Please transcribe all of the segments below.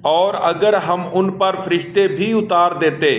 اور اگر ہم ان پر فرشتے بھی اتار دیتے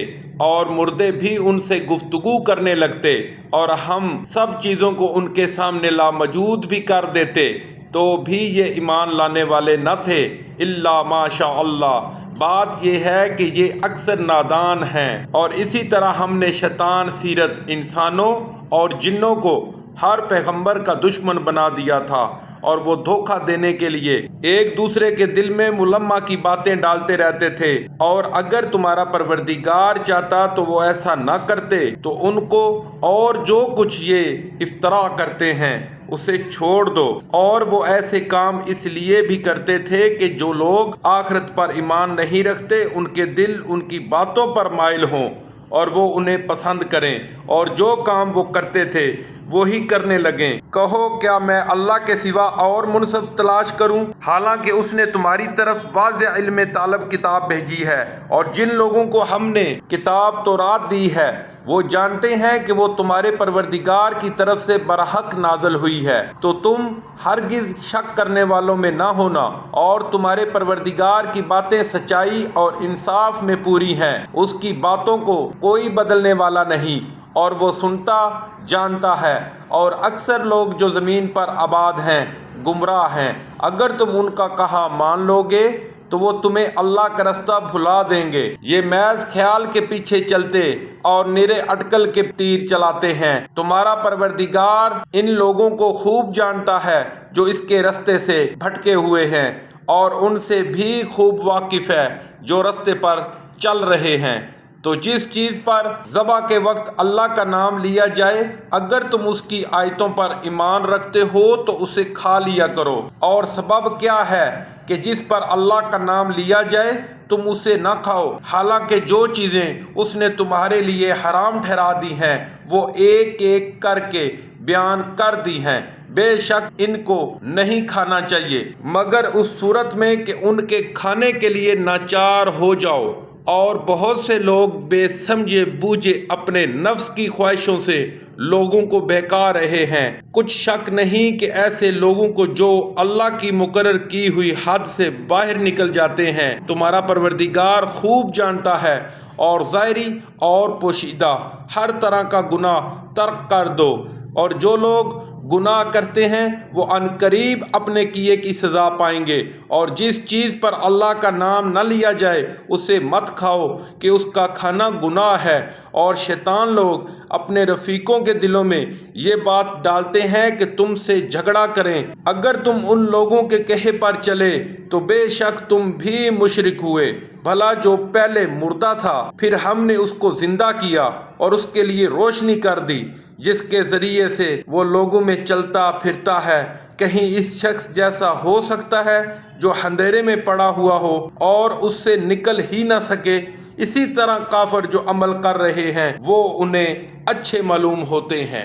اور مردے بھی ان سے گفتگو کرنے لگتے اور ہم سب چیزوں کو ان کے سامنے لاموجود بھی کر دیتے تو بھی یہ ایمان لانے والے نہ تھے الا ماشاء اللہ۔ بات یہ ہے کہ یہ اکثر نادان ہیں۔ اور اسی طرح ہم نے شیطان سیرت انسانوں اور جنوں کو ہر پیغمبر کا دشمن بنا دیا تھا اور وہ دھوکہ دینے کے لیے ایک دوسرے کے دل میں ملمہ کی باتیں ڈالتے رہتے تھے، اور اگر تمہارا پروردگار چاہتا تو وہ ایسا نہ کرتے تو ان کو اور جو کچھ یہ افطرا کرتے ہیں اسے چھوڑ دو۔ اور وہ ایسے کام اس لیے بھی کرتے تھے کہ جو لوگ آخرت پر ایمان نہیں رکھتے ان کے دل ان کی باتوں پر مائل ہوں اور وہ انہیں پسند کریں، اور جو کام وہ کرتے تھے وہی کرنے لگیں۔ کہو کیا میں اللہ کے سوا اور منصف تلاش کروں، حالانکہ اس نے تمہاری طرف واضح علم طالب کتاب بھیجی ہے، اور جن لوگوں کو ہم نے کتاب تورات دی ہے وہ جانتے ہیں کہ وہ تمہارے پروردگار کی طرف سے برحق نازل ہوئی ہے، تو تم ہرگز شک کرنے والوں میں نہ ہونا، اور تمہارے پروردگار کی باتیں سچائی اور انصاف میں پوری ہیں، اس کی باتوں کو کوئی بدلنے والا نہیں، اور وہ سنتا جانتا ہے۔ اور اکثر لوگ جو زمین پر آباد ہیں گمراہ ہیں، اگر تم ان کا کہا مان لو گے تو وہ تمہیں اللہ کا رستہ بھلا دیں گے۔ یہ محض خیال کے پیچھے چلتے اور نرے اٹکل کے تیر چلاتے ہیں۔ تمہارا پروردگار ان لوگوں کو خوب جانتا ہے جو اس کے رستے سے بھٹکے ہوئے ہیں، اور ان سے بھی خوب واقف ہے جو رستے پر چل رہے ہیں۔ تو جس چیز پر ذبح کے وقت اللہ کا نام لیا جائے اگر تم اس کی آیتوں پر ایمان رکھتے ہو تو اسے کھا لیا کرو، اور سبب کیا ہے کہ جس پر اللہ کا نام لیا جائے تم اسے نہ کھاؤ، حالانکہ جو چیزیں اس نے تمہارے لیے حرام ٹھہرا دی ہیں وہ ایک ایک کر کے بیان کر دی ہیں۔ بے شک ان کو نہیں کھانا چاہیے مگر اس صورت میں کہ ان کے کھانے کے لیے ناچار ہو جاؤ، اور بہت سے لوگ بے سمجھے بوجھے اپنے نفس کی خواہشوں سے لوگوں کو بہکا رہے ہیں۔ کچھ شک نہیں کہ ایسے لوگوں کو جو اللہ کی مقرر کی ہوئی حد سے باہر نکل جاتے ہیں تمہارا پروردگار خوب جانتا ہے، اور ظاہری اور پوشیدہ ہر طرح کا گناہ ترک کر دو، اور جو لوگ گناہ کرتے ہیں وہ عنقریب اپنے کیے کی سزا پائیں گے۔ اور جس چیز پر اللہ کا نام نہ لیا جائے اسے مت کھاؤ کہ اس کا کھانا گناہ ہے، اور شیطان لوگ اپنے رفیقوں کے دلوں میں یہ بات ڈالتے ہیں کہ تم سے جھگڑا کریں۔ اگر تم ان لوگوں کے کہے پر چلے تو بے شک تم بھی مشرک ہوئے۔ بھلا جو پہلے مردہ تھا پھر ہم نے اس کو زندہ کیا اور اس کے لیے روشنی کر دی جس کے ذریعے سے وہ لوگوں میں چلتا پھرتا ہے، کہیں اس شخص جیسا ہو سکتا ہے جو اندھیرے میں پڑا ہوا ہو اور اس سے نکل ہی نہ سکے؟ اسی طرح کافر جو عمل کر رہے ہیں وہ انہیں اچھے معلوم ہوتے ہیں۔